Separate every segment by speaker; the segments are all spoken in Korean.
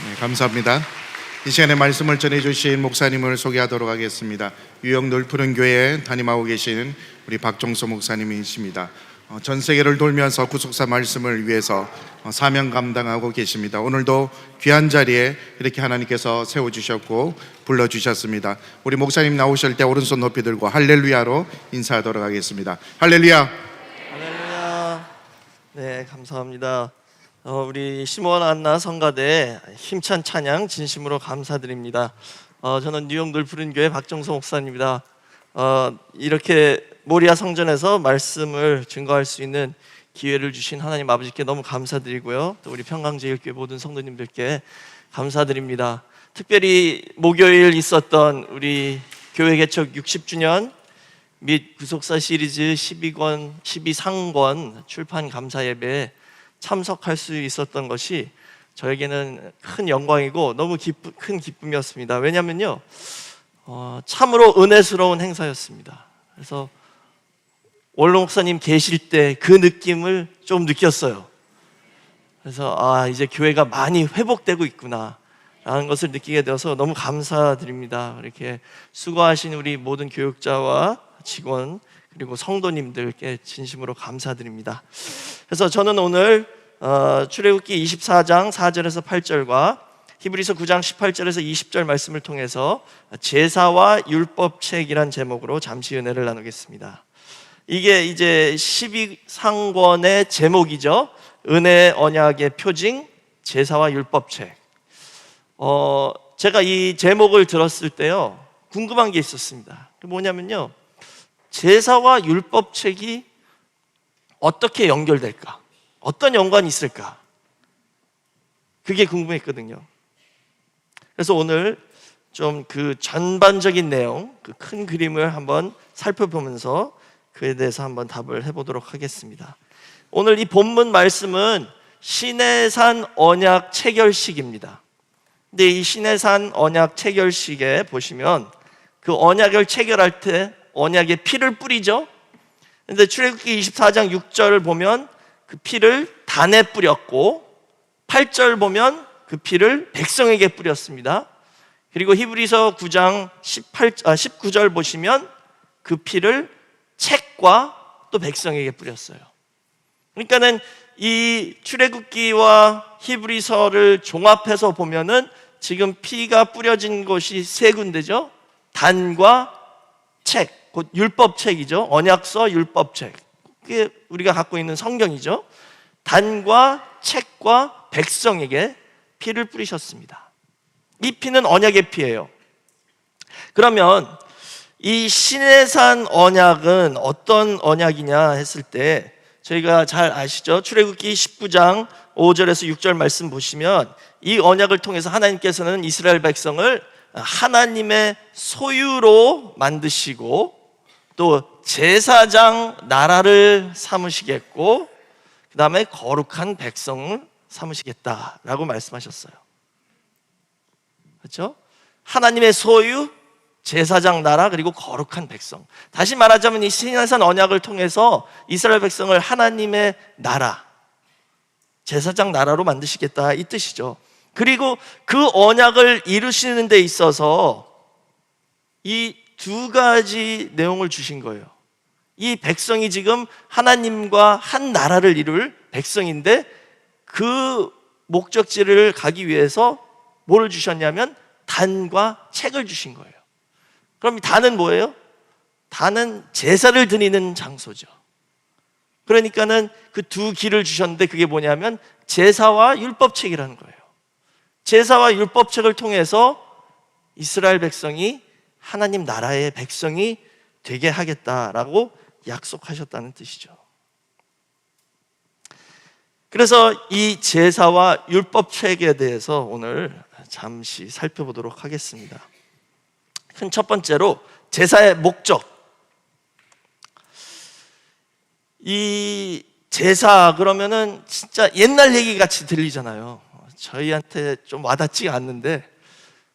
Speaker 1: 네, 감사합니다. 이 시간에 말씀을 전해주신 목사님을 소개하도록 하겠습니다. 유역 놀푸른 교회에 담임하고 계신 우리 박종서 목사님이십니다. 전 세계를 돌면서 구속사 말씀을 위해서 사명 감당하고 계십니다. 오늘도 귀한 자리에 이렇게 하나님께서 세워주셨고 불러주셨습니다. 우리 목사님 나오실 때 오른손 높이 들고 할렐루야로 인사하도록 하겠습니다. 할렐루야.
Speaker 2: 할렐루야. 네, 감사합니다. 우리 시몬 안나 성가대 힘찬 찬양 진심으로 감사드립니다. 저는 뉴욕 놀푸른 교회 박정서 목사입니다. 이렇게 모리아 성전에서 말씀을 증거할 수 있는 기회를 주신 하나님 아버지께 너무 감사드리고요, 또 우리 평강제일교회 모든 성도님들께 감사드립니다. 특별히 목요일 있었던 우리 교회 개척 60주년 및 구속사 시리즈 12상권 출판 감사 예배에 참석할 수 있었던 것이 저에게는 큰 영광이고 너무 큰 기쁨이었습니다. 왜냐면요, 참으로 은혜스러운 행사였습니다. 그래서 원로 목사님 계실 때 그 느낌을 좀 느꼈어요. 그래서 이제 교회가 많이 회복되고 있구나 라는 것을 느끼게 되어서 너무 감사드립니다. 이렇게 수고하신 우리 모든 교육자와 직원 그리고 성도님들께 진심으로 감사드립니다. 그래서 저는 오늘 출애굽기 24장 4절에서 8절과 히브리서 9장 18절에서 20절 말씀을 통해서 제사와 율법책이란 제목으로 잠시 은혜를 나누겠습니다. 이게 이제 12상권의 제목이죠. 은혜 언약의 표징, 제사와 율법책. 제가 이 제목을 들었을 때요, 궁금한 게 있었습니다. 뭐냐면요, 제사와 율법책이 어떻게 연결될까? 어떤 연관이 있을까? 그게 궁금했거든요. 그래서 오늘 좀 그 전반적인 내용, 그 큰 그림을 한번 살펴보면서 그에 대해서 한번 답을 해보도록 하겠습니다. 오늘 이 본문 말씀은 시내산 언약 체결식입니다. 근데 이 시내산 언약 체결식에 보시면 그 언약을 체결할 때 언약의 피를 뿌리죠. 근데 출애굽기 24장 6절을 보면 그 피를 단에 뿌렸고, 8절 보면 그 피를 백성에게 뿌렸습니다. 그리고 히브리서 9장 19절 보시면 그 피를 책과 또 백성에게 뿌렸어요. 그러니까는 이 출애굽기와 히브리서를 종합해서 보면은 지금 피가 뿌려진 곳이 세 군데죠. 단과 책, 곧 율법책이죠. 언약서, 율법책. 그게 우리가 갖고 있는 성경이죠. 단과 책과 백성에게 피를 뿌리셨습니다. 이 피는 언약의 피예요. 그러면 이 시내산 언약은 어떤 언약이냐 했을 때 저희가 잘 아시죠? 출애굽기 19장 5절에서 6절 말씀 보시면 이 언약을 통해서 하나님께서는 이스라엘 백성을 하나님의 소유로 만드시고 또 제사장 나라를 삼으시겠고 그 다음에 거룩한 백성을 삼으시겠다라고 말씀하셨어요. 그렇죠? 하나님의 소유, 제사장 나라, 그리고 거룩한 백성. 다시 말하자면 이 시내산 언약을 통해서 이스라엘 백성을 하나님의 나라, 제사장 나라로 만드시겠다 이 뜻이죠. 그리고 그 언약을 이루시는 데 있어서 이 두 가지 내용을 주신 거예요. 이 백성이 지금 하나님과 한 나라를 이룰 백성인데 그 목적지를 가기 위해서 뭐를 주셨냐면 단과 책을 주신 거예요. 그럼 이 단은 뭐예요? 단은 제사를 드리는 장소죠. 그러니까는 그 두 길을 주셨는데 그게 뭐냐면 제사와 율법책이라는 거예요. 제사와 율법책을 통해서 이스라엘 백성이 하나님 나라의 백성이 되게 하겠다라고 약속하셨다는 뜻이죠. 그래서 이 제사와 율법책에 대해서 오늘 잠시 살펴보도록 하겠습니다. 큰 첫 번째로 제사의 목적. 이 제사 그러면은 진짜 옛날 얘기 같이 들리잖아요. 저희한테 좀 와닿지가 않는데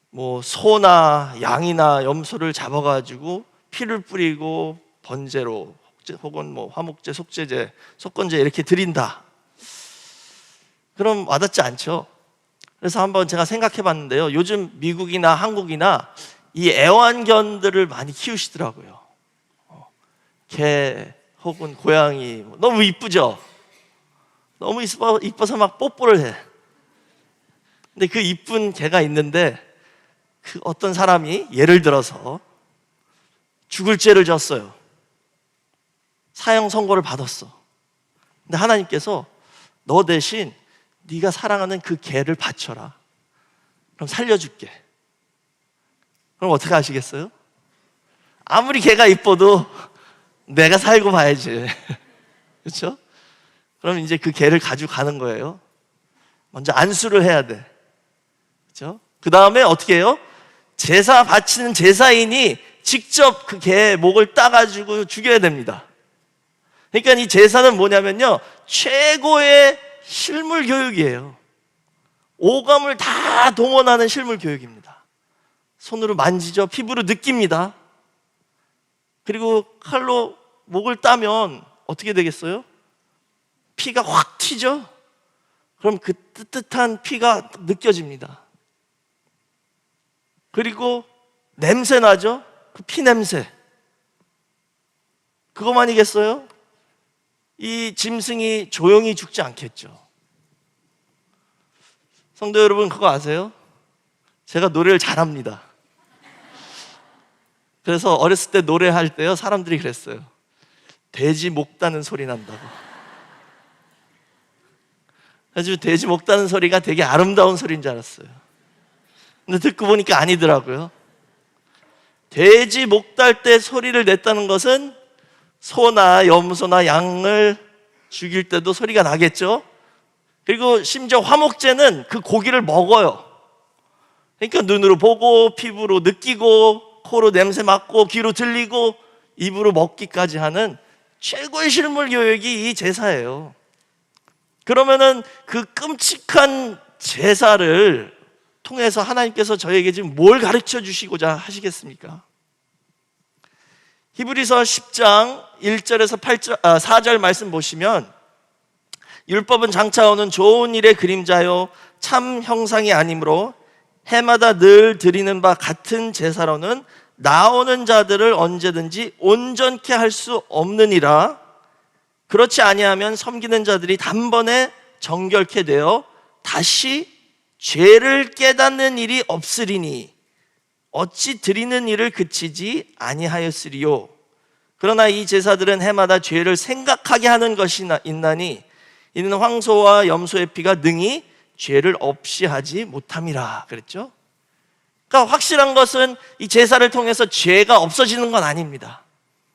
Speaker 2: 뭐 소나 양이나 염소를 잡아가지고 피를 뿌리고 번제로 혹은 뭐 화목제, 속죄제, 속건제 이렇게 드린다. 그럼 와닿지 않죠. 그래서 한번 제가 생각해 봤는데요. 요즘 미국이나 한국이나 이 애완견들을 많이 키우시더라고요. 개 혹은 고양이. 너무 이쁘죠? 너무 이뻐서 막 뽀뽀를 해. 근데 그 이쁜 개가 있는데 그 어떤 사람이 예를 들어서 죽을 죄를 졌어요. 사형 선고를 받았어. 근데 하나님께서 너 대신 네가 사랑하는 그 개를 바쳐라. 그럼 살려줄게. 그럼 어떻게 하시겠어요? 아무리 개가 이뻐도 내가 살고 봐야지. 그렇죠? 그럼 이제 그 개를 가지고 가는 거예요. 먼저 안수를 해야 돼. 그렇죠? 그 다음에 어떻게 해요? 제사 바치는 제사인이 직접 그 개의 목을 따가지고 죽여야 됩니다. 그러니까 이 제사는 뭐냐면요, 최고의 실물 교육이에요. 오감을 다 동원하는 실물 교육입니다. 손으로 만지죠. 피부로 느낍니다. 그리고 칼로 목을 따면 어떻게 되겠어요? 피가 확 튀죠? 그럼 그 뜨뜻한 피가 느껴집니다. 그리고 냄새 나죠? 그 피 냄새. 그거만이겠어요? 이 짐승이 조용히 죽지 않겠죠. 성도 여러분, 그거 아세요? 제가 노래를 잘합니다. 그래서 어렸을 때 노래할 때요, 사람들이 그랬어요. 돼지 목 따는 소리 난다고. 그래서 돼지 목 따는 소리가 되게 아름다운 소리인 줄 알았어요. 근데 듣고 보니까 아니더라고요. 돼지 목 딸 때 소리를 냈다는 것은 소나 염소나 양을 죽일 때도 소리가 나겠죠. 그리고 심지어 화목제는 그 고기를 먹어요. 그러니까 눈으로 보고 피부로 느끼고 코로 냄새 맡고 귀로 들리고 입으로 먹기까지 하는 최고의 실물 교육이 이 제사예요. 그러면은 그 끔찍한 제사를 통해서 하나님께서 저에게 지금 뭘 가르쳐 주시고자 하시겠습니까? 히브리서 10장 1절에서 4절 말씀 보시면, 율법은 장차 오는 좋은 일의 그림자요 참 형상이 아니므로 해마다 늘 드리는 바 같은 제사로는 나오는 자들을 언제든지 온전케 할 수 없느니라. 그렇지 아니하면 섬기는 자들이 단번에 정결케 되어 다시 죄를 깨닫는 일이 없으리니 어찌 드리는 일을 그치지 아니하였으리요. 그러나 이 제사들은 해마다 죄를 생각하게 하는 것이 있나니 이는 황소와 염소의 피가 능히 죄를 없이 하지 못함이라 그랬죠. 그러니까 확실한 것은 이 제사를 통해서 죄가 없어지는 건 아닙니다.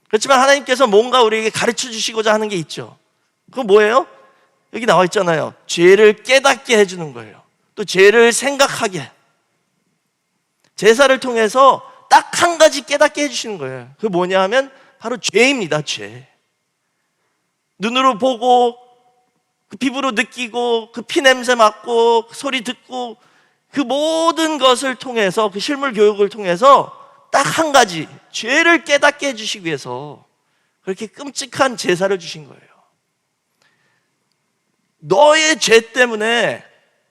Speaker 2: 그렇지만 하나님께서 뭔가 우리에게 가르쳐 주시고자 하는 게 있죠. 그건 뭐예요? 여기 나와 있잖아요. 죄를 깨닫게 해주는 거예요. 또 죄를 생각하게. 제사를 통해서 딱 한 가지 깨닫게 해주시는 거예요. 그게 뭐냐 하면 바로 죄입니다. 죄. 눈으로 보고 그 피부로 느끼고 그 피 냄새 맡고 그 소리 듣고 그 모든 것을 통해서, 그 실물 교육을 통해서 딱 한 가지 죄를 깨닫게 해주시기 위해서 그렇게 끔찍한 제사를 주신 거예요. 너의 죄 때문에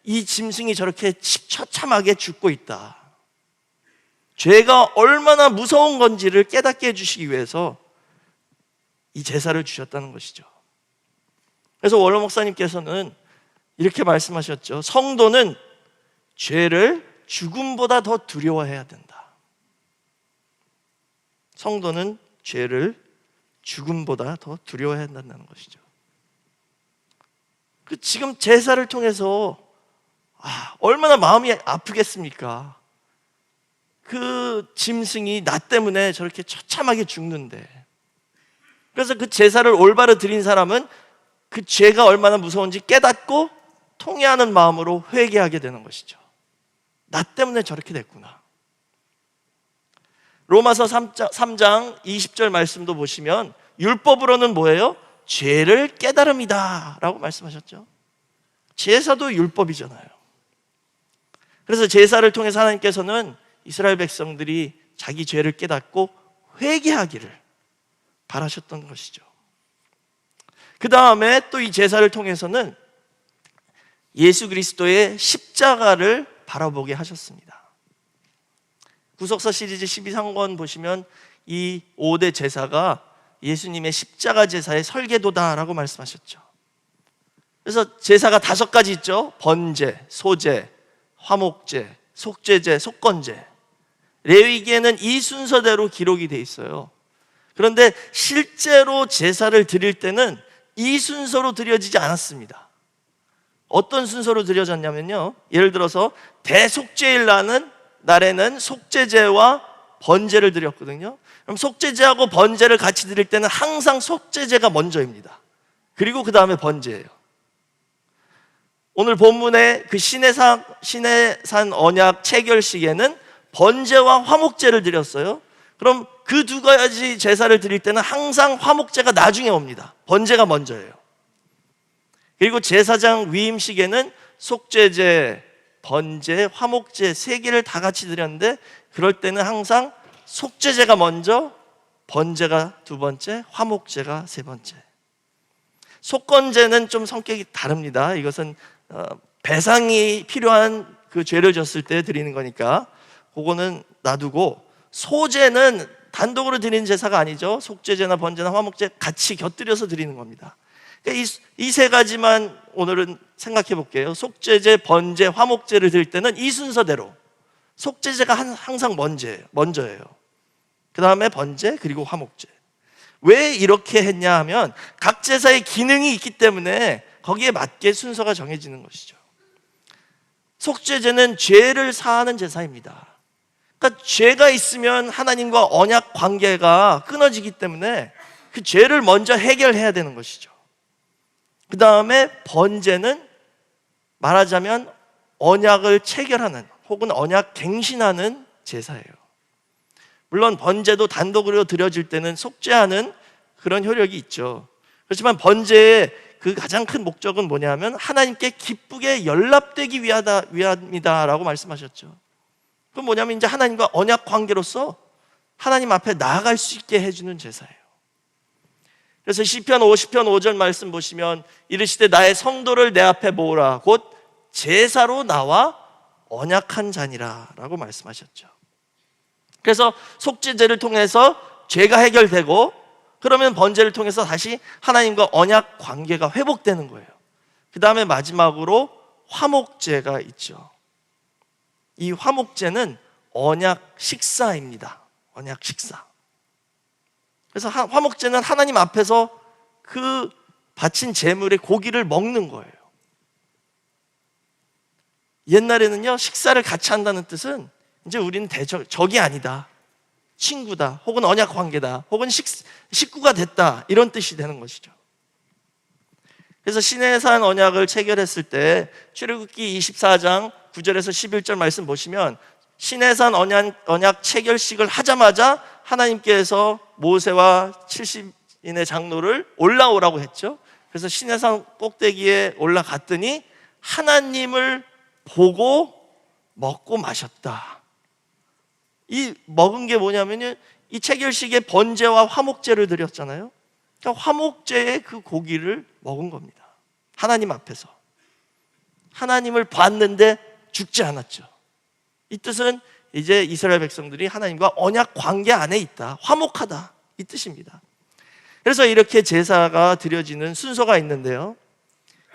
Speaker 2: 이 짐승이 저렇게 처참하게 죽고 있다. 죄가 얼마나 무서운 건지를 깨닫게 해주시기 위해서 이 제사를 주셨다는 것이죠. 그래서 원로 목사님께서는 이렇게 말씀하셨죠. 성도는 죄를 죽음보다 더 두려워해야 된다. 성도는 죄를 죽음보다 더 두려워해야 한다는 것이죠. 지금 제사를 통해서 얼마나 마음이 아프겠습니까? 그 짐승이 나 때문에 저렇게 처참하게 죽는데, 그래서 그 제사를 올바로 드린 사람은 그 죄가 얼마나 무서운지 깨닫고 통회하는 마음으로 회개하게 되는 것이죠. 나 때문에 저렇게 됐구나. 로마서 3장 20절 말씀도 보시면 율법으로는 뭐예요? 죄를 깨달음이다 라고 말씀하셨죠. 제사도 율법이잖아요. 그래서 제사를 통해서 하나님께서는 이스라엘 백성들이 자기 죄를 깨닫고 회개하기를 바라셨던 것이죠. 그 다음에 또 이 제사를 통해서는 예수 그리스도의 십자가를 바라보게 하셨습니다. 구속사 시리즈 12상권 보시면 이 5대 제사가 예수님의 십자가 제사의 설계도다라고 말씀하셨죠. 그래서 제사가 5가지 있죠. 번제, 소제, 화목제, 속죄제, 속건제. 레위기에는 이 순서대로 기록이 돼 있어요. 그런데 실제로 제사를 드릴 때는 이 순서로 드려지지 않았습니다. 어떤 순서로 드려졌냐면요, 예를 들어서 대속죄일 날에는 속죄제와 번제를 드렸거든요. 그럼 속죄제하고 번제를 같이 드릴 때는 항상 속죄제가 먼저입니다. 그리고 그 다음에 번제예요. 오늘 본문의 그 시내산 언약 체결식에는 번제와 화목제를 드렸어요. 그럼 그 2가지 제사를 드릴 때는 항상 화목제가 나중에 옵니다. 번제가 먼저예요. 그리고 제사장 위임식에는 속죄제, 번제, 화목제 3개를 다 같이 드렸는데, 그럴 때는 항상 속죄제가 먼저, 번제가 2번째, 화목제가 3번째. 속건제는 좀 성격이 다릅니다. 이것은 배상이 필요한 그 죄를 졌을 때 드리는 거니까 그거는 놔두고, 소제는 단독으로 드리는 제사가 아니죠. 속죄제나 번제나 화목제 같이 곁들여서 드리는 겁니다. 그러니까 이 3가지만 오늘은 생각해 볼게요. 속죄제, 번제, 화목제를 드릴 때는 이 순서대로 속죄제가 항상 먼저예요. 그 다음에 번제, 그리고 화목제. 왜 이렇게 했냐 하면 각 제사의 기능이 있기 때문에 거기에 맞게 순서가 정해지는 것이죠. 속죄제는 죄를 사하는 제사입니다. 그러니까 죄가 있으면 하나님과 언약 관계가 끊어지기 때문에 그 죄를 먼저 해결해야 되는 것이죠. 그 다음에 번제는 말하자면 언약을 체결하는 혹은 언약 갱신하는 제사예요. 물론 번제도 단독으로 드려질 때는 속죄하는 그런 효력이 있죠. 그렇지만 번제의 그 가장 큰 목적은 뭐냐면 하나님께 기쁘게 연락되기 위함이다라고 말씀하셨죠. 그건 뭐냐면 이제 하나님과 언약 관계로서 하나님 앞에 나아갈 수 있게 해주는 제사예요. 그래서 시편 50편 5절 말씀 보시면 이르시되 나의 성도를 내 앞에 모으라 곧 제사로 나와 언약한 자니라 라고 말씀하셨죠. 그래서 속죄제를 통해서 죄가 해결되고, 그러면 번제를 통해서 다시 하나님과 언약 관계가 회복되는 거예요. 그 다음에 마지막으로 화목제가 있죠. 이 화목제는 언약 식사입니다. 언약 식사. 그래서 화목제는 하나님 앞에서 그 바친 제물의 고기를 먹는 거예요. 옛날에는요, 식사를 같이 한다는 뜻은 이제 우리는 적이 아니다, 친구다, 혹은 언약 관계다, 혹은 식구가 됐다, 이런 뜻이 되는 것이죠. 그래서 시내산 언약을 체결했을 때 출애굽기 24장 9절에서 11절 말씀 보시면 시내산 언약 체결식을 하자마자 하나님께서 모세와 70인의 장로를 올라오라고 했죠. 그래서 시내산 꼭대기에 올라갔더니 하나님을 보고 먹고 마셨다. 이 먹은 게 뭐냐면요, 이 체결식에 번제와 화목제를 드렸잖아요. 그러니까 화목제의 그 고기를 먹은 겁니다. 하나님 앞에서 하나님을 봤는데 죽지 않았죠. 이 뜻은 이제 이스라엘 백성들이 하나님과 언약 관계 안에 있다, 화목하다, 이 뜻입니다. 그래서 이렇게 제사가 드려지는 순서가 있는데요,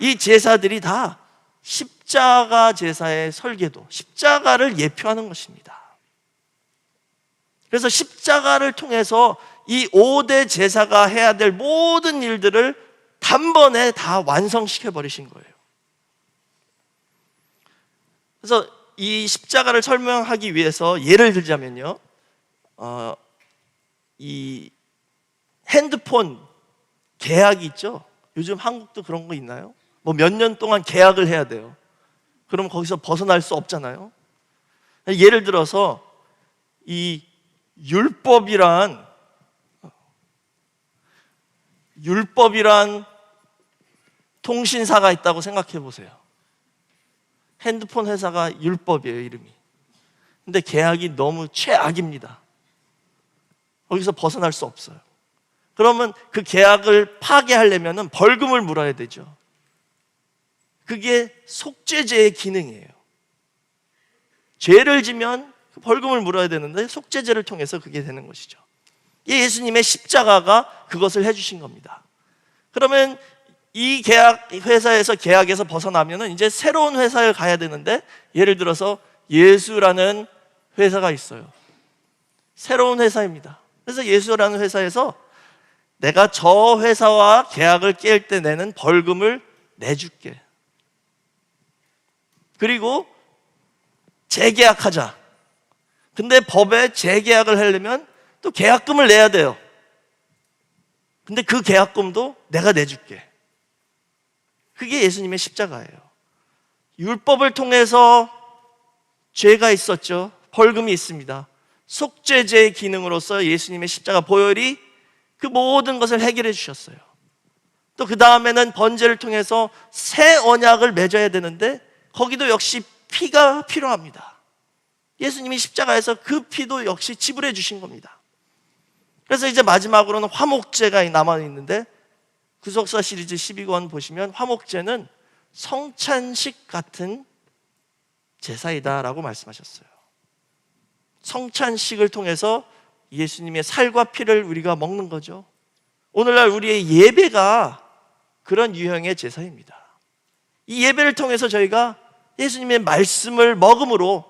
Speaker 2: 이 제사들이 다 십자가 제사의 설계도, 십자가를 예표하는 것입니다. 그래서 십자가를 통해서 이 5대 제사가 해야 될 모든 일들을 단번에 다 완성시켜 버리신 거예요. 그래서 이 십자가를 설명하기 위해서 예를 들자면요, 이 핸드폰 계약이 있죠. 요즘 한국도 그런 거 있나요? 뭐 몇 년 동안 계약을 해야 돼요. 그럼 거기서 벗어날 수 없잖아요. 예를 들어서 이 율법이란 통신사가 있다고 생각해 보세요. 핸드폰 회사가 율법이에요, 이름이. 근데 계약이 너무 최악입니다. 거기서 벗어날 수 없어요. 그러면 그 계약을 파기하려면 벌금을 물어야 되죠. 그게 속죄제의 기능이에요. 죄를 지면 벌금을 물어야 되는데 속죄제를 통해서 그게 되는 것이죠. 예수님의 십자가가 그것을 해주신 겁니다. 그러면 이 회사에서 계약에서 벗어나면은 이제 새로운 회사에 가야 되는데, 예를 들어서 예수라는 회사가 있어요. 새로운 회사입니다. 그래서 예수라는 회사에서 내가 저 회사와 계약을 깰 때 내는 벌금을 내줄게. 그리고 재계약하자. 근데 법에 재계약을 하려면 또 계약금을 내야 돼요. 근데 그 계약금도 내가 내줄게. 그게 예수님의 십자가예요. 율법을 통해서 죄가 있었죠. 벌금이 있습니다. 속죄제의 기능으로서 예수님의 십자가 보혈이 그 모든 것을 해결해 주셨어요. 또 그 다음에는 번제를 통해서 새 언약을 맺어야 되는데 거기도 역시 피가 필요합니다. 예수님이 십자가에서 그 피도 역시 지불해 주신 겁니다. 그래서 이제 마지막으로는 화목제가 남아있는데, 구속사 시리즈 12권 보시면 화목제는 성찬식 같은 제사이다라고 말씀하셨어요. 성찬식을 통해서 예수님의 살과 피를 우리가 먹는 거죠. 오늘날 우리의 예배가 그런 유형의 제사입니다. 이 예배를 통해서 저희가 예수님의 말씀을 먹음으로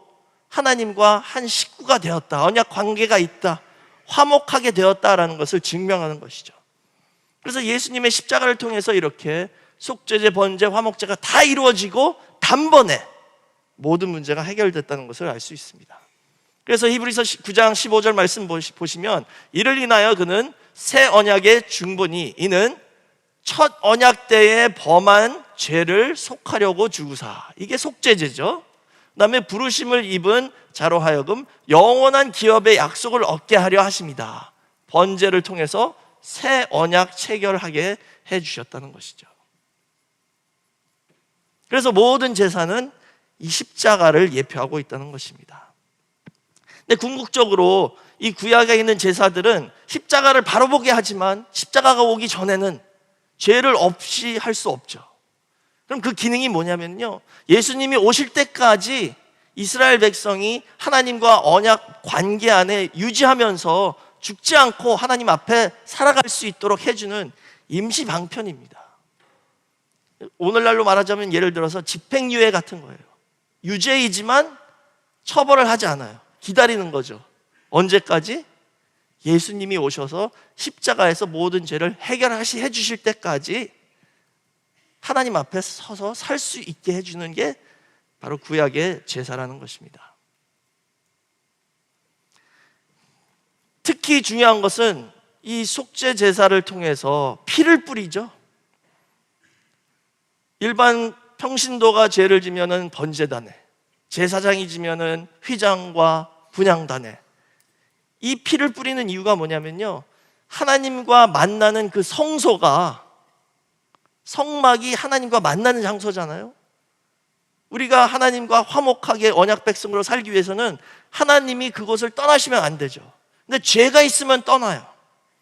Speaker 2: 하나님과 한 식구가 되었다, 언약 관계가 있다, 화목하게 되었다라는 것을 증명하는 것이죠. 그래서 예수님의 십자가를 통해서 이렇게 속죄제, 번제, 화목제가 다 이루어지고 단번에 모든 문제가 해결됐다는 것을 알 수 있습니다. 그래서 히브리서 9장 15절 말씀 보시면, 이를 인하여 그는 새 언약의 중보니 이는 첫 언약 때에 범한 죄를 속하려고 주구사. 이게 속죄제죠. 그 다음에 부르심을 입은 자로 하여금 영원한 기업의 약속을 얻게 하려 하십니다. 번제를 통해서 새 언약 체결하게 해주셨다는 것이죠. 그래서 모든 제사는 이 십자가를 예표하고 있다는 것입니다. 근데 궁극적으로 이 구약에 있는 제사들은 십자가를 바로 보게 하지만 십자가가 오기 전에는 죄를 없이 할 수 없죠. 그럼 그 기능이 뭐냐면요, 예수님이 오실 때까지 이스라엘 백성이 하나님과 언약 관계 안에 유지하면서 죽지 않고 하나님 앞에 살아갈 수 있도록 해주는 임시 방편입니다. 오늘날로 말하자면 예를 들어서 집행유예 같은 거예요. 유죄이지만 처벌을 하지 않아요. 기다리는 거죠. 언제까지? 예수님이 오셔서 십자가에서 모든 죄를 해결해 주실 때까지 하나님 앞에 서서 살 수 있게 해주는 게 바로 구약의 제사라는 것입니다. 특히 중요한 것은 이 속죄 제사를 통해서 피를 뿌리죠. 일반 평신도가 죄를 지면은 번제단에, 제사장이 지면은 휘장과 분향단에, 이 피를 뿌리는 이유가 뭐냐면요, 하나님과 만나는 그 성소가, 성막이 하나님과 만나는 장소잖아요. 우리가 하나님과 화목하게 언약 백성으로 살기 위해서는 하나님이 그곳을 떠나시면 안 되죠. 근데 죄가 있으면 떠나요.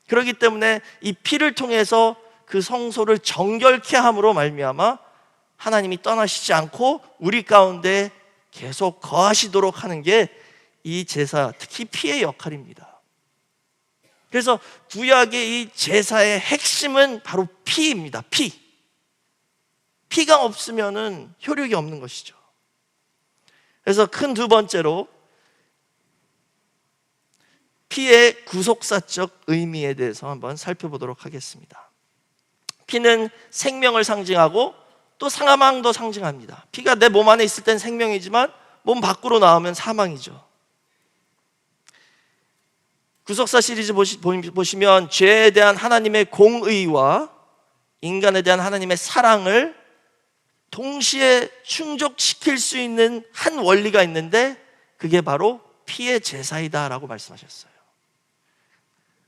Speaker 2: 그렇기 때문에 이 피를 통해서 그 성소를 정결케 함으로 말미암아 하나님이 떠나시지 않고 우리 가운데 계속 거하시도록 하는 게 이 제사, 특히 피의 역할입니다. 그래서 구약의 이 제사의 핵심은 바로 피입니다. 피가 없으면은 효력이 없는 것이죠. 그래서 큰 두 번째로 피의 구속사적 의미에 대해서 한번 살펴보도록 하겠습니다. 피는 생명을 상징하고 또 사망도 상징합니다. 피가 내 몸 안에 있을 땐 생명이지만 몸 밖으로 나오면 사망이죠. 구속사 시리즈 보시면 죄에 대한 하나님의 공의와 인간에 대한 하나님의 사랑을 동시에 충족시킬 수 있는 한 원리가 있는데 그게 바로 피의 제사이다라고 말씀하셨어요.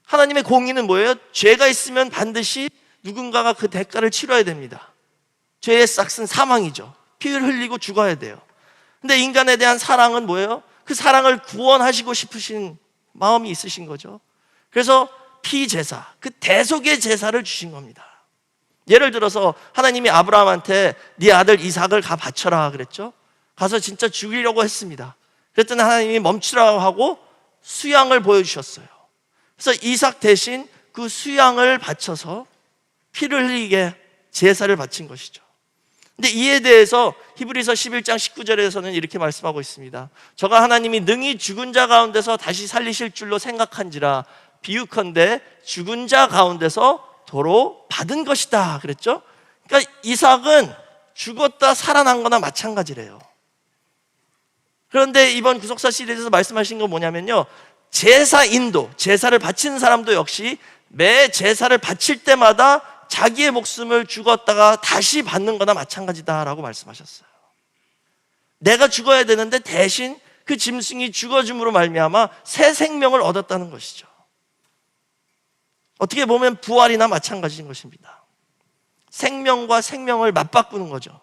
Speaker 2: 하나님의 공의는 뭐예요? 죄가 있으면 반드시 누군가가 그 대가를 치러야 됩니다. 죄의 싹은 사망이죠. 피를 흘리고 죽어야 돼요. 근데 인간에 대한 사랑은 뭐예요? 그 사랑을 구원하시고 싶으신 마음이 있으신 거죠. 그래서 피제사, 그 대속의 제사를 주신 겁니다. 예를 들어서 하나님이 아브라함한테 네 아들 이삭을 가 바쳐라 그랬죠. 가서 진짜 죽이려고 했습니다. 그랬더니 하나님이 멈추라고 하고 수양을 보여주셨어요. 그래서 이삭 대신 그 수양을 바쳐서 피를 흘리게 제사를 바친 것이죠. 근데 이에 대해서 히브리서 11장 19절에서는 이렇게 말씀하고 있습니다. 저가 하나님이 능히 죽은 자 가운데서 다시 살리실 줄로 생각한지라 비유컨대 죽은 자 가운데서 도로 받은 것이다 그랬죠. 그러니까 이삭은 죽었다 살아난 거나 마찬가지래요. 그런데 이번 구속사 시리즈에서 말씀하신 건 뭐냐면요, 제사인도, 제사를 바치는 사람도 역시 매 제사를 바칠 때마다 자기의 목숨을 죽었다가 다시 받는 거나 마찬가지다라고 말씀하셨어요. 내가 죽어야 되는데 대신 그 짐승이 죽어줌으로 말미암아 새 생명을 얻었다는 것이죠. 어떻게 보면 부활이나 마찬가지인 것입니다. 생명과 생명을 맞바꾸는 거죠.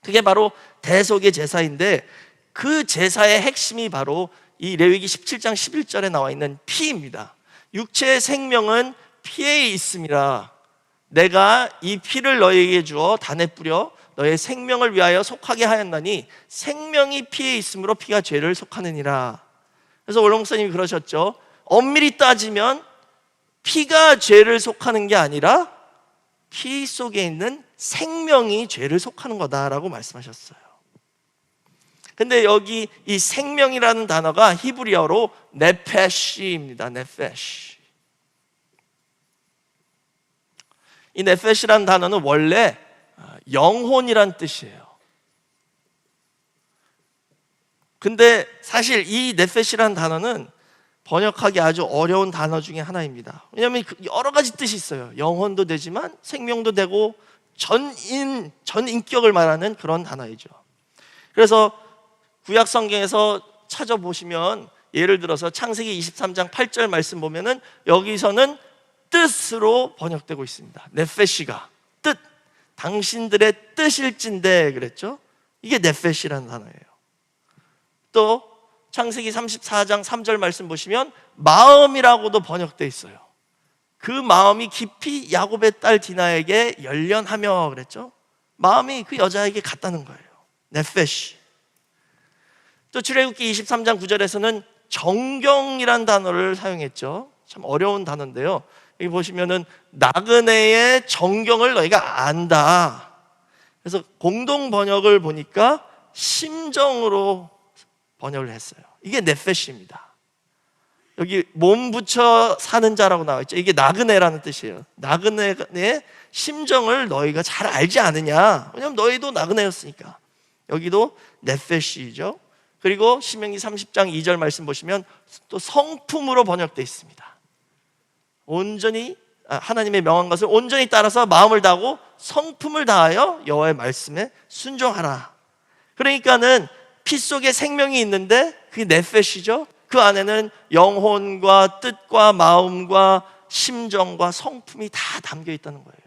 Speaker 2: 그게 바로 대속의 제사인데, 그 제사의 핵심이 바로 이 레위기 17장 11절에 나와 있는 피입니다. 육체의 생명은 피에 있음이라 내가 이 피를 너희에게 주어 단에 뿌려 너의 생명을 위하여 속하게 하였나니 생명이 피에 있으므로 피가 죄를 속하느니라. 그래서 원로 목사님이 그러셨죠. 엄밀히 따지면 피가 죄를 속하는 게 아니라 피 속에 있는 생명이 죄를 속하는 거다라고 말씀하셨어요. 근데 여기 이 생명이라는 단어가 히브리어로 네페시입니다. 네페시. 이 네페시라는 단어는 원래 영혼이란 뜻이에요. 근데 사실 이 네페시라는 단어는 번역하기 아주 어려운 단어 중에 하나입니다. 왜냐하면 여러 가지 뜻이 있어요. 영혼도 되지만 생명도 되고 전인격을 말하는 그런 단어이죠. 그래서 구약 성경에서 찾아보시면 예를 들어서 창세기 23장 8절 말씀 보면은 여기서는 뜻으로 번역되고 있습니다. 네페시가 뜻, 당신들의 뜻일진데 그랬죠. 이게 네페시라는 단어예요. 또 창세기 34장 3절 말씀 보시면 마음이라고도 번역되어 있어요. 그 마음이 깊이 야곱의 딸 디나에게 열련하며 그랬죠. 마음이 그 여자에게 갔다는 거예요. 네페시. 또 출애굽기 23장 9절에서는 정경이란 단어를 사용했죠. 참 어려운 단어인데요. 여기 보시면은 나그네의 정경을 너희가 안다. 그래서 공동 번역을 보니까 심정으로 번역을 했어요. 이게 네페시입니다. 여기 몸 붙여 사는 자라고 나와 있죠. 이게 나그네라는 뜻이에요. 나그네의 심정을 너희가 잘 알지 않느냐. 왜냐하면 너희도 나그네였으니까. 여기도 네페시죠. 그리고 신명기 30장 2절 말씀 보시면 또 성품으로 번역되어 있습니다. 온전히 하나님의 명한 것을 온전히 따라서 마음을 다하고 성품을 다하여 여호와의 말씀에 순종하라. 그러니까는 피 속에 생명이 있는데 그게 네페시죠. 그 안에는 영혼과 뜻과 마음과 심정과 성품이 다 담겨 있다는 거예요.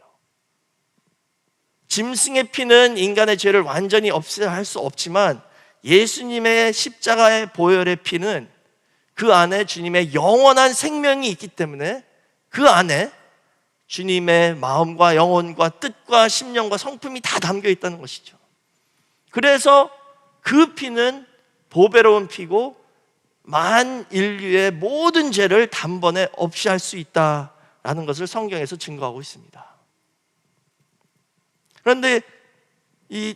Speaker 2: 짐승의 피는 인간의 죄를 완전히 없애할 수 없지만 예수님의 십자가의 보혈의 피는 그 안에 주님의 영원한 생명이 있기 때문에 그 안에 주님의 마음과 영혼과 뜻과 심령과 성품이 다 담겨 있다는 것이죠. 그래서 그 피는 보배로운 피고 만 인류의 모든 죄를 단번에 없이 할 수 있다라는 것을 성경에서 증거하고 있습니다. 그런데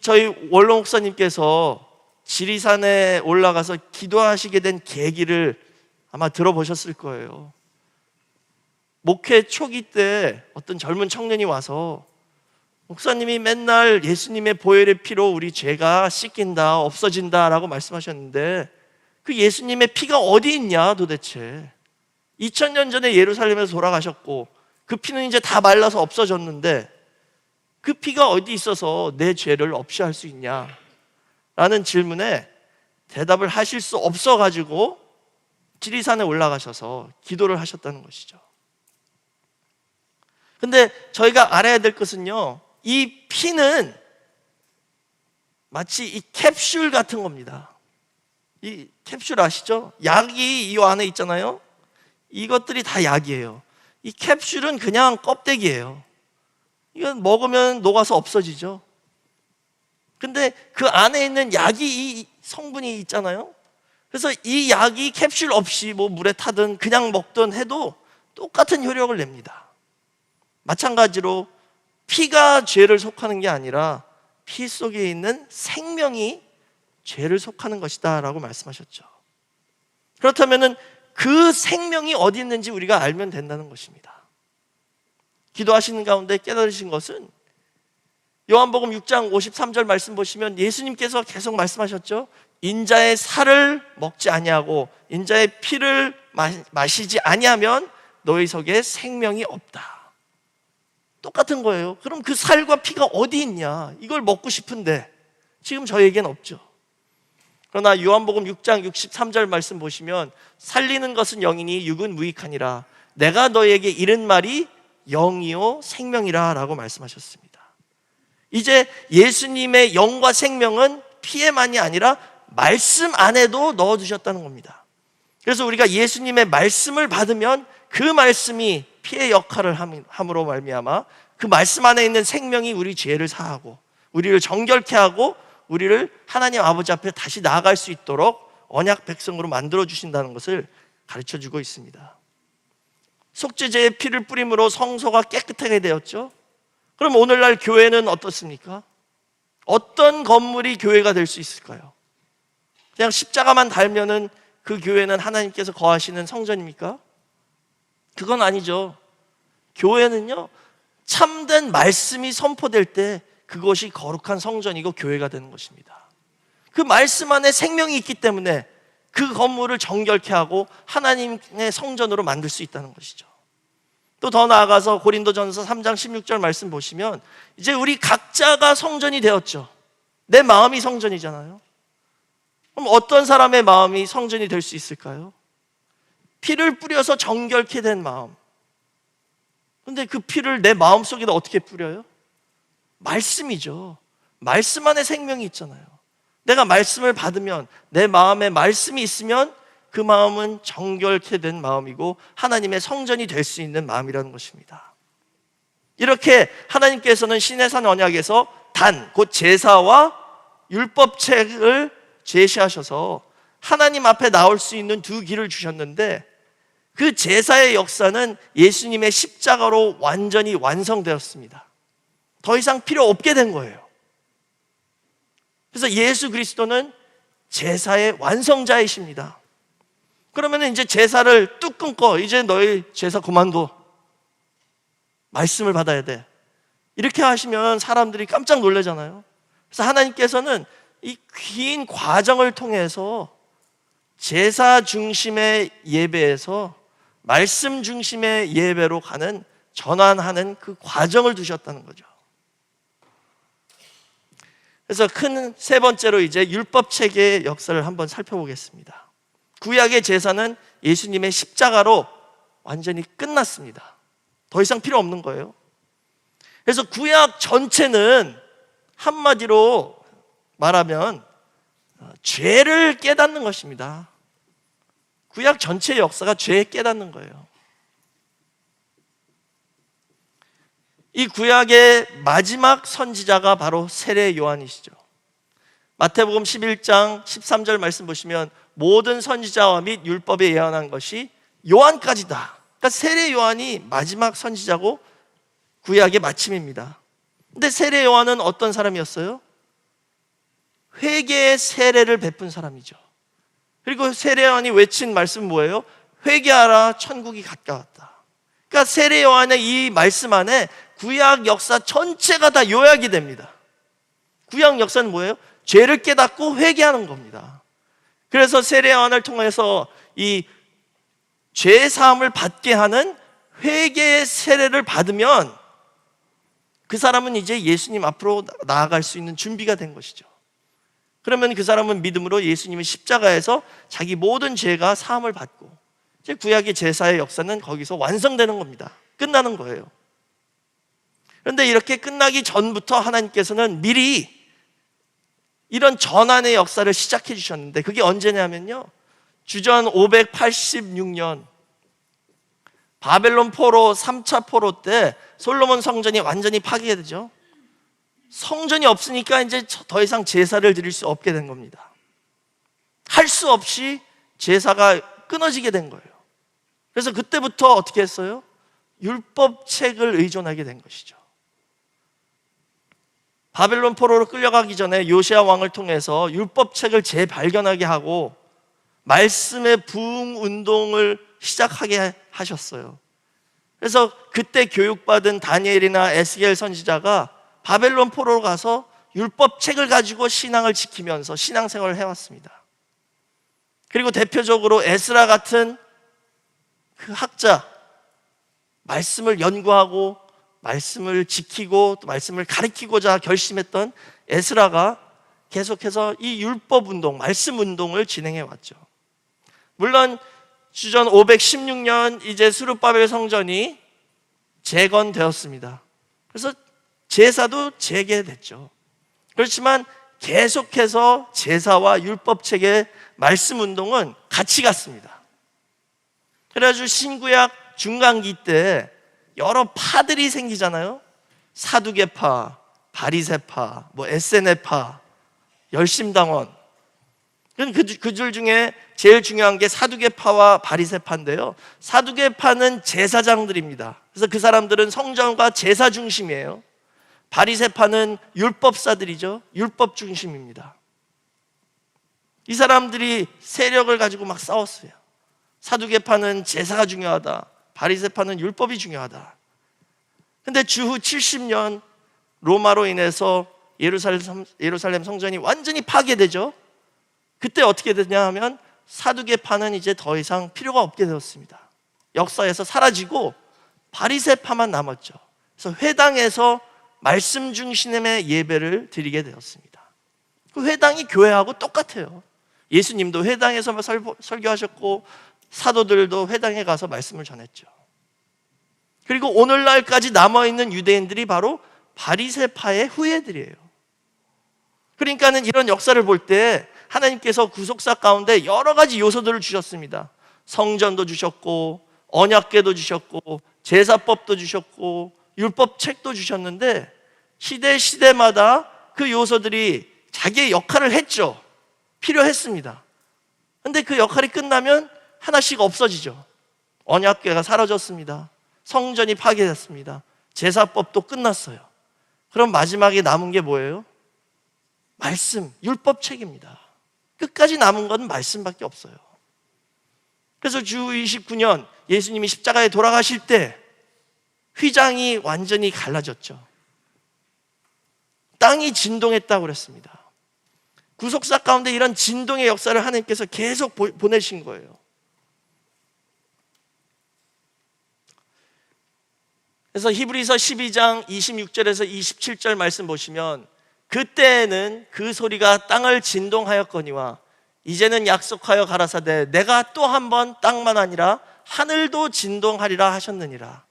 Speaker 2: 저희 원로 목사님께서 지리산에 올라가서 기도하시게 된 계기를 아마 들어보셨을 거예요. 목회 초기 때 어떤 젊은 청년이 와서 목사님이 맨날 예수님의 보혈의 피로 우리 죄가 씻긴다, 없어진다라고 말씀하셨는데 그 예수님의 피가 어디 있냐 도대체. 2000년 전에 예루살렘에서 돌아가셨고 그 피는 이제 다 말라서 없어졌는데 그 피가 어디 있어서 내 죄를 없이 할 수 있냐 라는 질문에 대답을 하실 수 없어가지고 지리산에 올라가셔서 기도를 하셨다는 것이죠. 근데 저희가 알아야 될 것은요, 이 피는 마치 이 캡슐 같은 겁니다. 이 캡슐 아시죠? 약이 이 안에 있잖아요. 이것들이 다 약이에요. 이 캡슐은 그냥 껍데기예요. 이건 먹으면 녹아서 없어지죠. 근데 그 안에 있는 약이, 이 성분이 있잖아요. 그래서 이 약이 캡슐 없이 뭐 물에 타든 그냥 먹든 해도 똑같은 효력을 냅니다. 마찬가지로 피가 죄를 속하는 게 아니라 피 속에 있는 생명이 죄를 속하는 것이다 라고 말씀하셨죠. 그렇다면 그 생명이 어디 있는지 우리가 알면 된다는 것입니다. 기도하시는 가운데 깨달으신 것은 요한복음 6장 53절 말씀 보시면 예수님께서 계속 말씀하셨죠. 인자의 살을 먹지 아니하고 인자의 피를 마시지 아니하면 너희 속에 생명이 없다. 똑같은 거예요. 그럼 그 살과 피가 어디 있냐? 이걸 먹고 싶은데 지금 저에겐 없죠. 그러나 요한복음 6장 63절 말씀 보시면 살리는 것은 영이니 육은 무익하니라. 내가 너에게 이른 말이 영이요 생명이라 라고 말씀하셨습니다. 이제 예수님의 영과 생명은 피에만이 아니라 말씀 안에도 넣어두셨다는 겁니다. 그래서 우리가 예수님의 말씀을 받으면 그 말씀이 피의 역할을 함으로 말미암아 그 말씀 안에 있는 생명이 우리 죄를 사하고 우리를 정결케 하고 우리를 하나님 아버지 앞에 다시 나아갈 수 있도록 언약 백성으로 만들어 주신다는 것을 가르쳐 주고 있습니다. 속죄제의 피를 뿌림으로 성소가 깨끗하게 되었죠. 그럼 오늘날 교회는 어떻습니까? 어떤 건물이 교회가 될 수 있을까요? 그냥 십자가만 달면은 그 교회는 하나님께서 거하시는 성전입니까? 그건 아니죠. 교회는요, 참된 말씀이 선포될 때 그것이 거룩한 성전이고 교회가 되는 것입니다. 그 말씀 안에 생명이 있기 때문에 그 건물을 정결케 하고 하나님의 성전으로 만들 수 있다는 것이죠. 또 더 나아가서 고린도전서 3장 16절 말씀 보시면 이제 우리 각자가 성전이 되었죠. 내 마음이 성전이잖아요. 그럼 어떤 사람의 마음이 성전이 될 수 있을까요? 피를 뿌려서 정결케 된 마음. 근데 그 피를 내 마음속에다 어떻게 뿌려요? 말씀이죠. 말씀 안에 생명이 있잖아요. 내가 말씀을 받으면 내 마음에 말씀이 있으면 그 마음은 정결케 된 마음이고 하나님의 성전이 될 수 있는 마음이라는 것입니다. 이렇게 하나님께서는 시내산 언약에서 단, 곧 제사와 율법책을 제시하셔서 하나님 앞에 나올 수 있는 두 길을 주셨는데 그 제사의 역사는 예수님의 십자가로 완전히 완성되었습니다. 더 이상 필요 없게 된 거예요. 그래서 예수 그리스도는 제사의 완성자이십니다. 그러면 이제 제사를 뚝 끊고 이제 너희 제사 그만둬. 말씀을 받아야 돼. 이렇게 하시면 사람들이 깜짝 놀라잖아요. 그래서 하나님께서는 이 긴 과정을 통해서 제사 중심의 예배에서 말씀 중심의 예배로 가는 전환하는 그 과정을 두셨다는 거죠. 그래서 큰 세 번째로 이제 율법체계의 역사를 한번 살펴보겠습니다. 구약의 제사는 예수님의 십자가로 완전히 끝났습니다. 더 이상 필요 없는 거예요. 그래서 구약 전체는 한마디로 말하면 죄를 깨닫는 것입니다. 구약 전체의 역사가 죄 깨닫는 거예요. 이 구약의 마지막 선지자가 바로 세례 요한이시죠. 마태복음 11장 13절 말씀 보시면 모든 선지자와 및 율법에 예언한 것이 요한까지다. 그러니까 세례 요한이 마지막 선지자고 구약의 마침입니다. 근데 세례 요한은 어떤 사람이었어요? 회개의 세례를 베푼 사람이죠. 그리고 세례 요한이 외친 말씀은 뭐예요? 회개하라, 천국이 가까웠다. 그러니까 세례 요한의 이 말씀 안에 구약 역사 전체가 다 요약이 됩니다. 구약 역사는 뭐예요? 죄를 깨닫고 회개하는 겁니다. 그래서 세례 요한을 통해서 이 죄 사함을 받게 하는 회개의 세례를 받으면 그 사람은 이제 예수님 앞으로 나아갈 수 있는 준비가 된 것이죠. 그러면 그 사람은 믿음으로 예수님의 십자가에서 자기 모든 죄가 사함을 받고 이제 구약의 제사의 역사는 거기서 완성되는 겁니다. 끝나는 거예요. 그런데 이렇게 끝나기 전부터 하나님께서는 미리 이런 전환의 역사를 시작해 주셨는데 그게 언제냐면요, 주전 586년 바벨론 포로 3차 포로 때 솔로몬 성전이 완전히 파괴되죠. 성전이 없으니까 이제 더 이상 제사를 드릴 수 없게 된 겁니다. 할 수 없이 제사가 끊어지게 된 거예요. 그래서 그때부터 어떻게 했어요? 율법책을 의존하게 된 것이죠. 바벨론 포로로 끌려가기 전에 요시야 왕을 통해서 율법책을 재발견하게 하고 말씀의 부흥 운동을 시작하게 하셨어요. 그래서 그때 교육받은 다니엘이나 에스겔 선지자가 바벨론 포로로 가서 율법책을 가지고 신앙을 지키면서 신앙생활을 해왔습니다. 그리고 대표적으로 에스라 같은 그 학자, 말씀을 연구하고 말씀을 지키고 또 말씀을 가르치고자 결심했던 에스라가 계속해서 이 율법 운동, 말씀 운동을 진행해 왔죠. 물론 주전 516년 이제 스룹바벨 성전이 재건되었습니다. 그래서 제사도 재개됐죠. 그렇지만 계속해서 제사와 율법책의 말씀 운동은 같이 갔습니다. 그래가지고 신구약 중간기 때 여러 파들이 생기잖아요. 사두개파, 바리새파, 에세네파, 열심당원. 그들 중에 제일 중요한 게 사두개파와 바리새파인데요. 사두개파는 제사장들입니다. 그래서 그 사람들은 성전과 제사 중심이에요. 바리새파는 율법사들이죠. 율법 중심입니다. 이 사람들이 세력을 가지고 막 싸웠어요. 사두개파는 제사가 중요하다. 바리새파는 율법이 중요하다. 근데 주후 70년 로마로 인해서 예루살렘 성전이 완전히 파괴되죠. 그때 어떻게 되냐 하면 사두개파는 이제 더 이상 필요가 없게 되었습니다. 역사에서 사라지고 바리새파만 남았죠. 그래서 회당에서 말씀 중심의 예배를 드리게 되었습니다. 그 회당이 교회하고 똑같아요. 예수님도 회당에서 설교하셨고 사도들도 회당에 가서 말씀을 전했죠. 그리고 오늘날까지 남아있는 유대인들이 바로 바리새파의 후예들이에요. 그러니까는 이런 역사를 볼 때 하나님께서 구속사 가운데 여러 가지 요소들을 주셨습니다. 성전도 주셨고 언약궤도 주셨고 제사법도 주셨고 율법책도 주셨는데 시대마다 그 요소들이 자기의 역할을 했죠. 필요했습니다. 근데 그 역할이 끝나면 하나씩 없어지죠. 언약궤가 사라졌습니다. 성전이 파괴됐습니다. 제사법도 끝났어요. 그럼 마지막에 남은 게 뭐예요? 말씀, 율법책입니다. 끝까지 남은 건 말씀밖에 없어요. 그래서 주 29년 예수님이 십자가에 돌아가실 때 휘장이 완전히 갈라졌죠. 땅이 진동했다고 그랬습니다. 구속사 가운데 이런 진동의 역사를 하나님께서 계속 보내신 거예요. 그래서 히브리서 12장 26절에서 27절 말씀 보시면 그때에는 그 소리가 땅을 진동하였거니와 이제는 약속하여 가라사대 내가 또 한 번 땅만 아니라 하늘도 진동하리라 하셨느니라.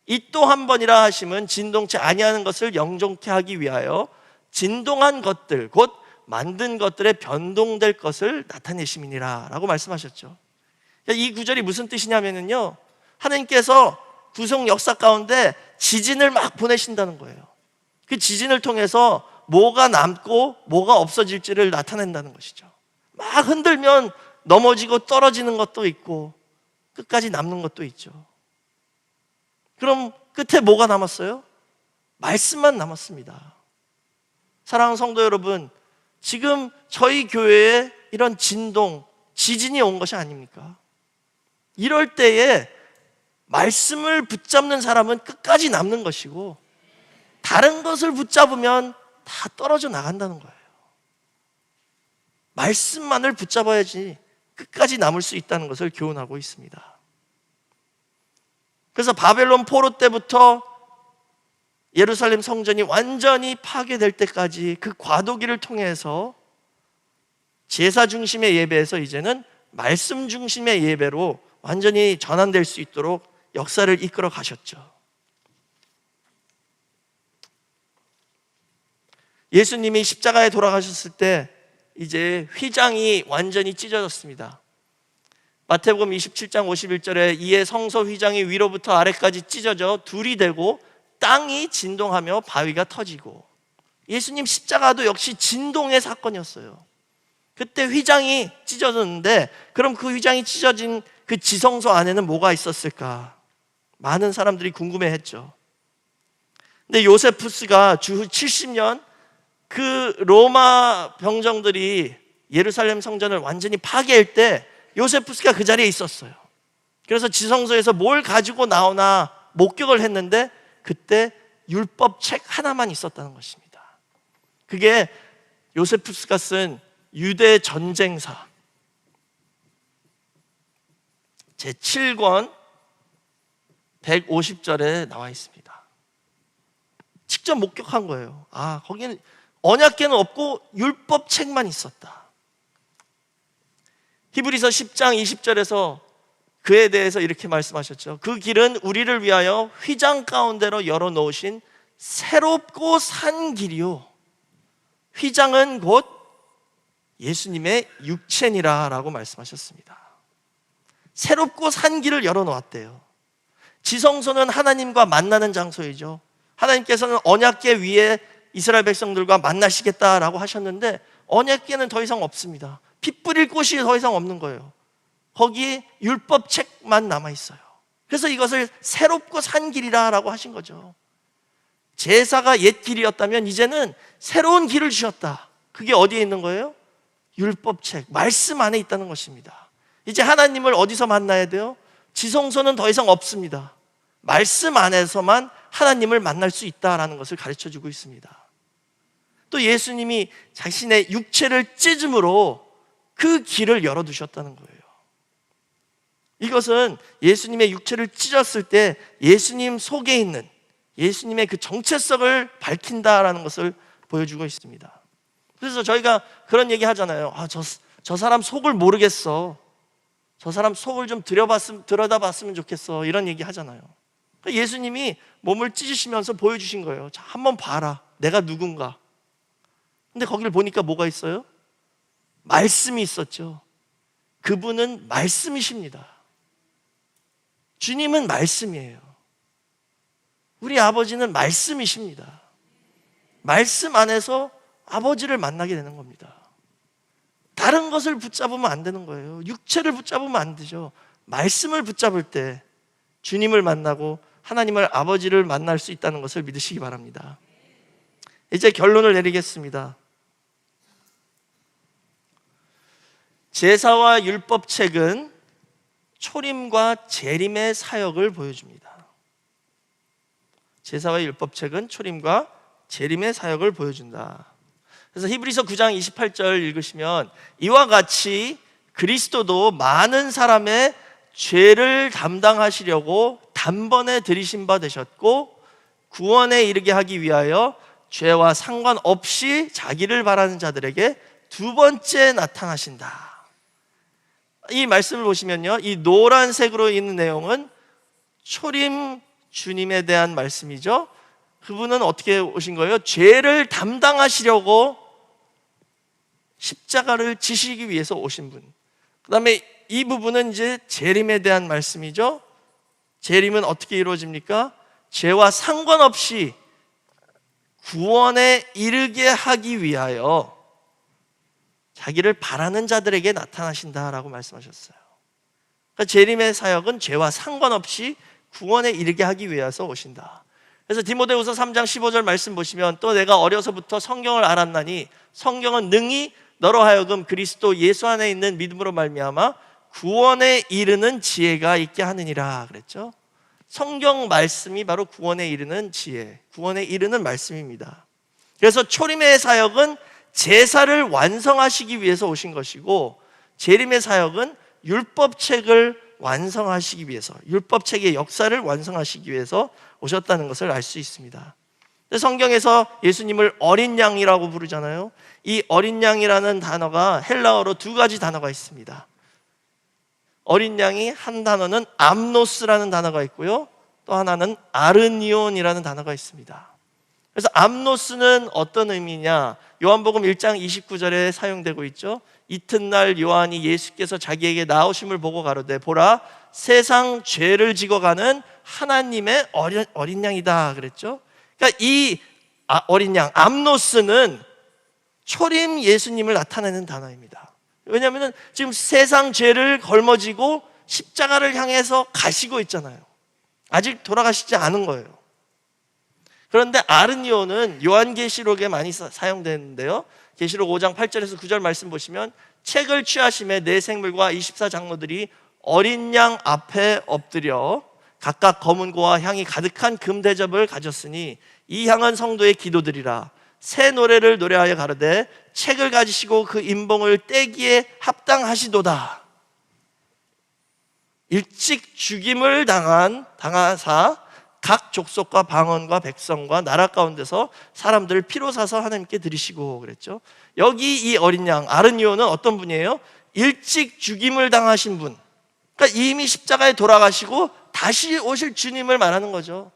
Speaker 2: 이 또 한 번이라 하심은 진동치 아니하는 것을 영존케 하기 위하여 진동한 것들 곧 만든 것들의 변동될 것을 나타내심이니라 라고 말씀하셨죠. 이 구절이 무슨 뜻이냐면요, 하나님께서 구속 역사 가운데 지진을 막 보내신다는 거예요. 그 지진을 통해서 뭐가 남고 뭐가 없어질지를 나타낸다는 것이죠. 막 흔들면 넘어지고 떨어지는 것도 있고 끝까지 남는 것도 있죠. 그럼 끝에 뭐가 남았어요? 말씀만 남았습니다. 사랑하는 성도 여러분, 지금 저희 교회에 이런 진동, 지진이 온 것이 아닙니까? 이럴 때에 말씀을 붙잡는 사람은 끝까지 남는 것이고 다른 것을 붙잡으면 다 떨어져 나간다는 거예요. 말씀만을 붙잡아야지 끝까지 남을 수 있다는 것을 교훈하고 있습니다. 그래서 바벨론 포로 때부터 예루살렘 성전이 완전히 파괴될 때까지 그 과도기를 통해서 제사 중심의 예배에서 이제는 말씀 중심의 예배로 완전히 전환될 수 있도록 역사를 이끌어 가셨죠. 예수님이 십자가에 돌아가셨을 때 이제 휘장이 완전히 찢어졌습니다. 마태복음 27장 51절에 이에 성소 휘장이 위로부터 아래까지 찢어져 둘이 되고 땅이 진동하며 바위가 터지고. 예수님 십자가도 역시 진동의 사건이었어요. 그때 휘장이 찢어졌는데 그럼 그 휘장이 찢어진 그 지성소 안에는 뭐가 있었을까? 많은 사람들이 궁금해했죠. 근데 요세푸스가 주후 70년 그 로마 병정들이 예루살렘 성전을 완전히 파괴할 때 요세푸스가 그 자리에 있었어요. 그래서 지성소에서 뭘 가지고 나오나 목격을 했는데 그때 율법책 하나만 있었다는 것입니다. 그게 요세푸스가 쓴 유대 전쟁사 제7권 150절에 나와 있습니다. 직접 목격한 거예요. 아, 거기는 언약궤는 없고 율법책만 있었다. 히브리서 10장 20절에서 그에 대해서 이렇게 말씀하셨죠. 그 길은 우리를 위하여 휘장 가운데로 열어놓으신 새롭고 산 길이요, 휘장은 곧 예수님의 육체니라 라고 말씀하셨습니다. 새롭고 산 길을 열어놓았대요. 지성소는 하나님과 만나는 장소이죠. 하나님께서는 언약궤 위에 이스라엘 백성들과 만나시겠다라고 하셨는데 언약궤는 더 이상 없습니다. 피 뿌릴 곳이 더 이상 없는 거예요. 거기에 율법책만 남아있어요. 그래서 이것을 새롭고 산 길이라고 하신 거죠. 제사가 옛 길이었다면 이제는 새로운 길을 주셨다. 그게 어디에 있는 거예요? 율법책, 말씀 안에 있다는 것입니다. 이제 하나님을 어디서 만나야 돼요? 지성소는 더 이상 없습니다. 말씀 안에서만 하나님을 만날 수 있다는 것을 가르쳐주고 있습니다. 또 예수님이 자신의 육체를 찢음으로 그 길을 열어두셨다는 거예요. 이것은 예수님의 육체를 찢었을 때 예수님 속에 있는 예수님의 그 정체성을 밝힌다라는 것을 보여주고 있습니다. 그래서 저희가 그런 얘기 하잖아요. 저 사람 속을 모르겠어. 저 사람 속을 좀 들여다봤으면 좋겠어. 이런 얘기 하잖아요. 예수님이 몸을 찢으시면서 보여주신 거예요. 자, 한번 봐라. 내가 누군가. 근데 거기를 보니까 뭐가 있어요? 말씀이 있었죠. 그분은 말씀이십니다. 주님은 말씀이에요. 우리 아버지는 말씀이십니다. 말씀 안에서 아버지를 만나게 되는 겁니다. 다른 것을 붙잡으면 안 되는 거예요. 육체를 붙잡으면 안 되죠. 말씀을 붙잡을 때 주님을 만나고 하나님을 아버지를 만날 수 있다는 것을 믿으시기 바랍니다. 이제 결론을 내리겠습니다. 제사와 율법책은 초림과 재림의 사역을 보여줍니다. 제사와 율법책은 초림과 재림의 사역을 보여준다. 그래서 히브리서 9장 28절 읽으시면 이와 같이 그리스도도 많은 사람의 죄를 담당하시려고 단번에 들이신 바 되셨고 구원에 이르게 하기 위하여 죄와 상관없이 자기를 바라는 자들에게 두 번째 나타나신다. 이 말씀을 보시면요, 이 노란색으로 있는 내용은 초림 주님에 대한 말씀이죠. 그분은 어떻게 오신 거예요? 죄를 담당하시려고 십자가를 지시기 위해서 오신 분. 그 다음에 이 부분은 이제 재림에 대한 말씀이죠. 재림은 어떻게 이루어집니까? 죄와 상관없이 구원에 이르게 하기 위하여 자기를 바라는 자들에게 나타나신다라고 말씀하셨어요. 그러니까 재림의 사역은 죄와 상관없이 구원에 이르게 하기 위해서 오신다. 그래서 디모데후서 3장 15절 말씀 보시면 또 내가 어려서부터 성경을 알았나니 성경은 능히 너로 하여금 그리스도 예수 안에 있는 믿음으로 말미암아 구원에 이르는 지혜가 있게 하느니라 그랬죠. 성경 말씀이 바로 구원에 이르는 지혜, 구원에 이르는 말씀입니다. 그래서 초림의 사역은 제사를 완성하시기 위해서 오신 것이고 재림의 사역은 율법책을 완성하시기 위해서, 율법책의 역사를 완성하시기 위해서 오셨다는 것을 알 수 있습니다. 성경에서 예수님을 어린 양이라고 부르잖아요. 이 어린 양이라는 단어가 헬라어로 두 가지 단어가 있습니다. 어린 양이 한 단어는 암노스라는 단어가 있고요, 또 하나는 아르니온이라는 단어가 있습니다. 그래서 암노스는 어떤 의미냐? 요한복음 1장 29절에 사용되고 있죠. 이튿날 요한이 예수께서 자기에게 나오심을 보고 가로되 보라 세상 죄를 지고 가는 하나님의 어린 양이다 그랬죠. 그러니까 이 어린 양 암노스는 초림 예수님을 나타내는 단어입니다. 왜냐하면 지금 세상 죄를 걸머지고 십자가를 향해서 가시고 있잖아요. 아직 돌아가시지 않은 거예요. 그런데 아르니오는 요한계시록에 많이 사용되는데요. 계시록 5장 8절에서 9절 말씀 보시면 책을 취하심에 네 생물과 24장로들이 어린 양 앞에 엎드려 각각 검은 고와 향이 가득한 금대접을 가졌으니 이 향은 성도의 기도들이라. 새 노래를 노래하여 가로되 책을 가지시고 그 인봉을 떼기에 합당하시도다. 일찍 죽임을 당하사 각 족속과 방언과 백성과 나라 가운데서 사람들을 피로 사서 하나님께 드리시고 그랬죠. 여기 이 어린 양 아르니오는 어떤 분이에요? 일찍 죽임을 당하신 분. 그러니까 이미 십자가에 돌아가시고 다시 오실 주님을 말하는 거죠.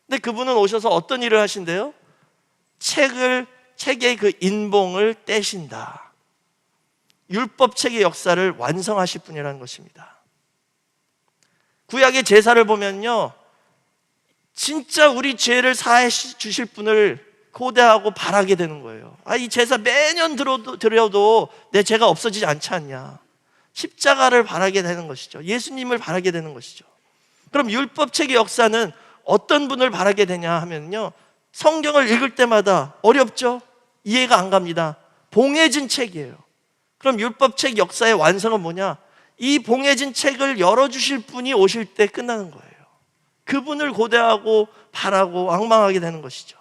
Speaker 2: 근데 그분은 오셔서 어떤 일을 하신대요? 책의 그 인봉을 떼신다. 율법책의 역사를 완성하실 분이라는 것입니다. 구약의 제사를 보면요, 진짜 우리 죄를 사해 주실 분을 고대하고 바라게 되는 거예요. 이 제사 매년 드려도 내 죄가 없어지지 않지 않냐. 십자가를 바라게 되는 것이죠. 예수님을 바라게 되는 것이죠. 그럼 율법책의 역사는 어떤 분을 바라게 되냐 하면요, 성경을 읽을 때마다 어렵죠? 이해가 안 갑니다. 봉해진 책이에요. 그럼 율법책 역사의 완성은 뭐냐? 이 봉해진 책을 열어주실 분이 오실 때 끝나는 거예요. 그분을 고대하고 바라고 앙망하게 되는 것이죠.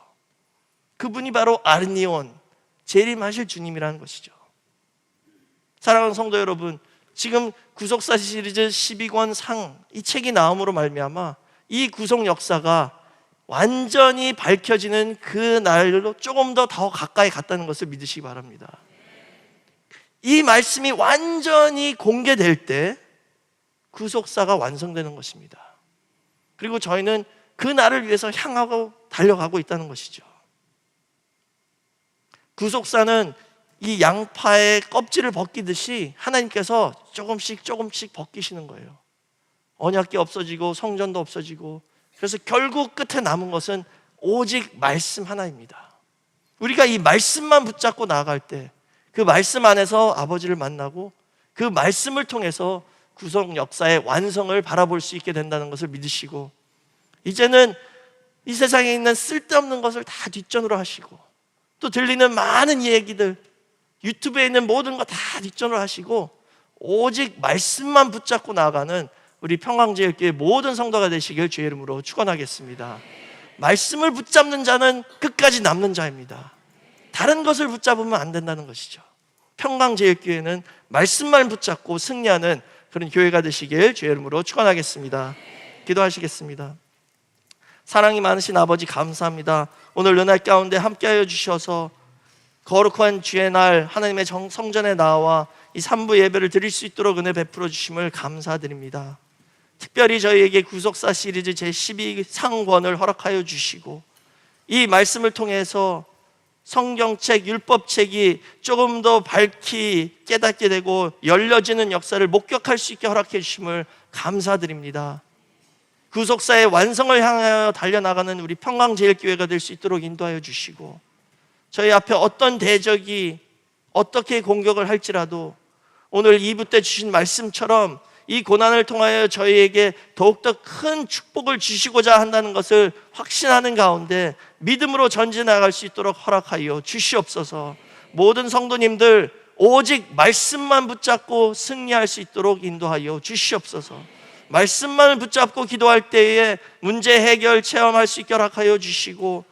Speaker 2: 그분이 바로 아르니온, 재림하실 주님이라는 것이죠. 사랑하는 성도 여러분, 지금 구속사 시리즈 12권 상 이 책이 나옴으로 말미암아 이 구속 역사가 완전히 밝혀지는 그 날로 조금 더 가까이 갔다는 것을 믿으시기 바랍니다. 이 말씀이 완전히 공개될 때 구속사가 완성되는 것입니다. 그리고 저희는 그 날을 위해서 향하고 달려가고 있다는 것이죠. 구속사는 이 양파의 껍질을 벗기듯이 하나님께서 조금씩 벗기시는 거예요. 언약궤 없어지고 성전도 없어지고, 그래서 결국 끝에 남은 것은 오직 말씀 하나입니다. 우리가 이 말씀만 붙잡고 나아갈 때 그 말씀 안에서 아버지를 만나고 그 말씀을 통해서 구속 역사의 완성을 바라볼 수 있게 된다는 것을 믿으시고, 이제는 이 세상에 있는 쓸데없는 것을 다 뒷전으로 하시고, 또 들리는 많은 얘기들, 유튜브에 있는 모든 거 다 뒷전으로 하시고 오직 말씀만 붙잡고 나아가는 우리 평강제일교회 모든 성도가 되시길 주의 이름으로 축원하겠습니다. 말씀을 붙잡는 자는 끝까지 남는 자입니다. 다른 것을 붙잡으면 안 된다는 것이죠. 평강제일교회는 말씀만 붙잡고 승리하는 그런 교회가 되시길 주의 이름으로 축원하겠습니다. 기도하시겠습니다. 사랑이 많으신 아버지 감사합니다. 오늘 은혜 가운데 함께하여 주셔서 거룩한 주의 날 하나님의 성전에 나와 이 3부 예배를 드릴 수 있도록 은혜 베풀어 주심을 감사드립니다. 특별히 저희에게 구속사 시리즈 제12상권을 허락하여 주시고, 이 말씀을 통해서 성경책, 율법책이 조금 더 밝히 깨닫게 되고 열려지는 역사를 목격할 수 있게 허락해 주심을 감사드립니다. 구속사의 완성을 향하여 달려나가는 우리 평강제일교회가 될 수 있도록 인도하여 주시고, 저희 앞에 어떤 대적이 어떻게 공격을 할지라도 오늘 2부 때 주신 말씀처럼 이 고난을 통하여 저희에게 더욱더 큰 축복을 주시고자 한다는 것을 확신하는 가운데 믿음으로 전진해 나갈 수 있도록 허락하여 주시옵소서. 모든 성도님들 오직 말씀만 붙잡고 승리할 수 있도록 인도하여 주시옵소서. 말씀만 붙잡고 기도할 때에 문제 해결 체험할 수 있게 허락하여 주시고,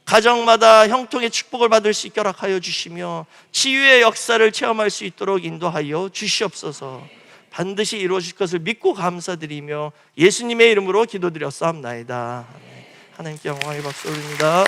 Speaker 2: 가정마다 형통의 축복을 받을 수 있게 허락하여 주시며 치유의 역사를 체험할 수 있도록 인도하여 주시옵소서. 반드시 이루어질 것을 믿고 감사드리며 예수님의 이름으로 기도드렸사옵나이다. 하나님께 영광의 박수 올립니다.